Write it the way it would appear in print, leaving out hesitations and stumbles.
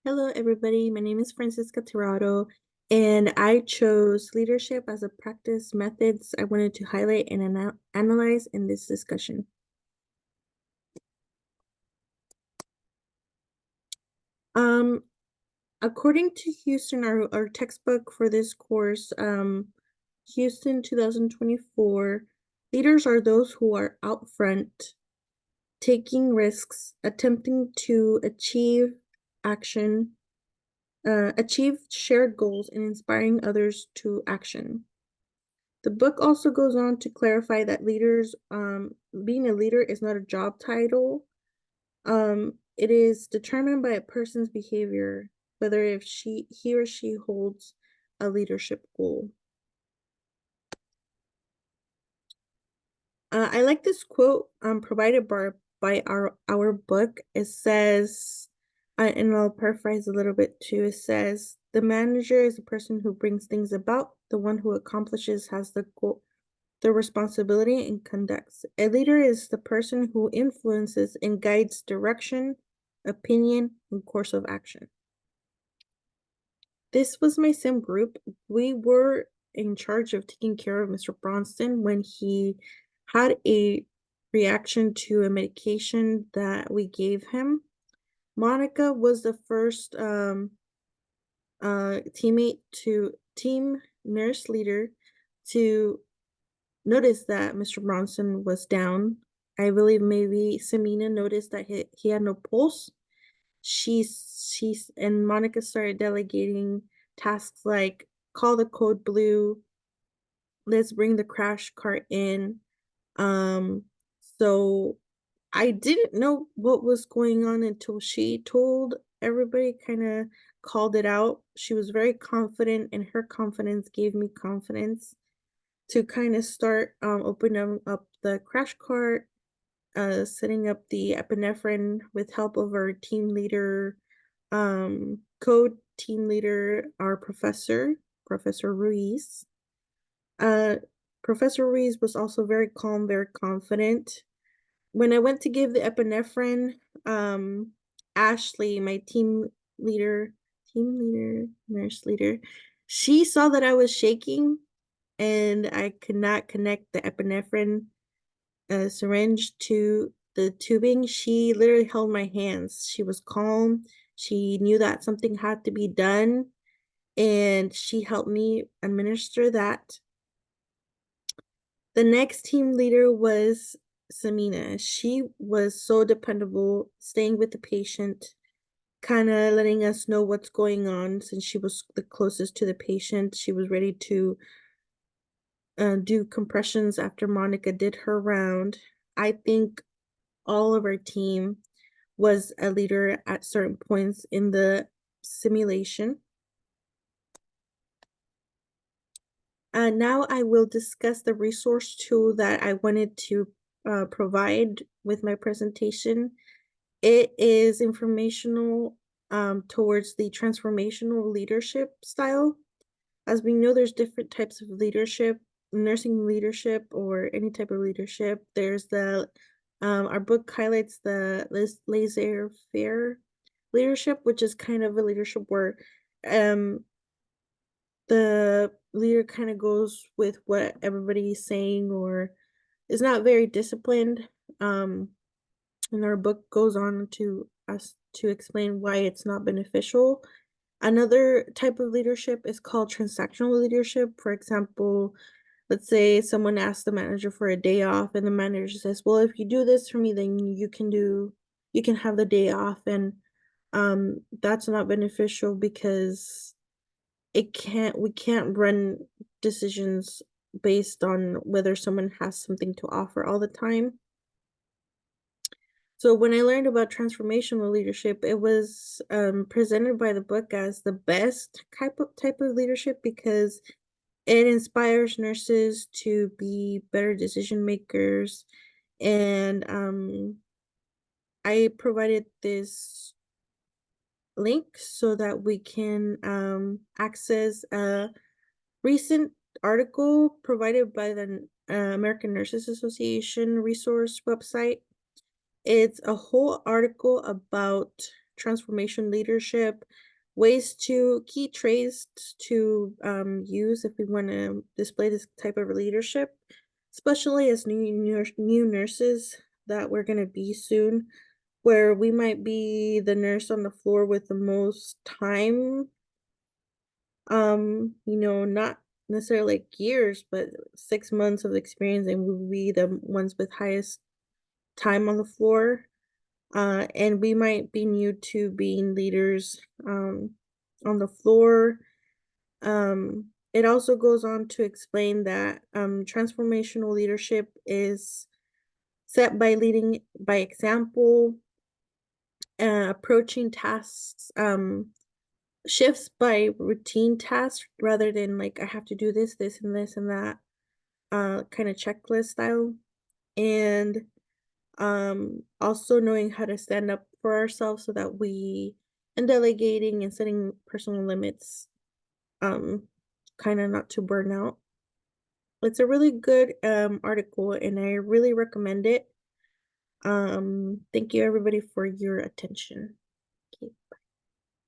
Hello, everybody. My name is Francisca Tirado, and I chose leadership as a practice methods I wanted to highlight and analyze in this discussion. Um, According to Houston, our textbook for this course, Houston 2024, leaders are those who are out front, taking risks, attempting to achieve shared goals, and inspiring others to action. The book also goes on to clarify that being a leader is not a job title. It is determined by a person's behavior, whether if he or she holds a leadership goal. I like this quote provided by our book. It says, and I'll paraphrase a little bit too. It says, "The manager is the person who brings things about. The one who accomplishes has the responsibility and conducts. A leader is the person who influences and guides direction, opinion, and course of action." This was my sim group. We were in charge of taking care of Mr. Bronston when he had a reaction to a medication that we gave him. Monica was the first team nurse leader to noticed that Mr. Bronson was down. I believe maybe Samina noticed that he had no pulse. She's and Monica started delegating tasks like call the code blue, let's bring the crash cart in. Um, so I didn't know what was going on until she told everybody, kind of called it out. She was very confident, and her confidence gave me confidence to kind of start opening up the crash cart, setting up the epinephrine with help of our team leader, code team leader, our Professor Ruiz. Uh, Professor Ruiz was also very calm, very confident. When I went to give the epinephrine, Ashley, my nurse leader, she saw that I was shaking and I could not connect the epinephrine syringe to the tubing. She literally held my hands. She was calm. She knew that something had to be done, and she helped me administer that. The next team leader was Samina. She was so dependable, staying with the patient, kind of letting us know what's going on since she was the closest to the patient. She was ready to do compressions after Monica did her round. I think all of our team was a leader at certain points in the simulation. Now I will discuss the resource tool that I wanted to provide with my presentation. It is informational towards the transformational leadership style. As we know, there's different types of leadership, nursing leadership, or any type of leadership. There's our book highlights the laissez-faire leadership, which is kind of a leadership where um, the leader kind of goes with what everybody's saying or is not very disciplined. Um, and our book goes on to us to explain why it's not beneficial. Another type of leadership is called transactional leadership. For example, let's say someone asks the manager for a day off, and the manager says, "Well, if you do this for me, then you can have the day off." And that's not beneficial because we can't run decisions based on whether someone has something to offer all the time. So when I learned about transformational leadership, it was presented by the book as the best type of leadership because it inspires nurses to be better decision makers. And I provided this link so that we can access a recent article provided by the American Nurses Association resource website. It's a whole article about transformation leadership, ways to key traits to use if we want to display this type of leadership, especially as new nurses that we're going to be soon, where we might be the nurse on the floor with the most time, not necessarily like years, but 6 months of experience, and we'll be the ones with highest time on the floor. And we might be new to being leaders on the floor. It also goes on to explain that transformational leadership is set by leading by example, approaching tasks, shifts by routine tasks rather than like I have to do this, this, and this, and that kind of checklist style. And also knowing how to stand up for ourselves so that we and delegating and setting personal limits, um, kind of not to burn out. It's a really good article and I really recommend it. Thank you everybody for your attention.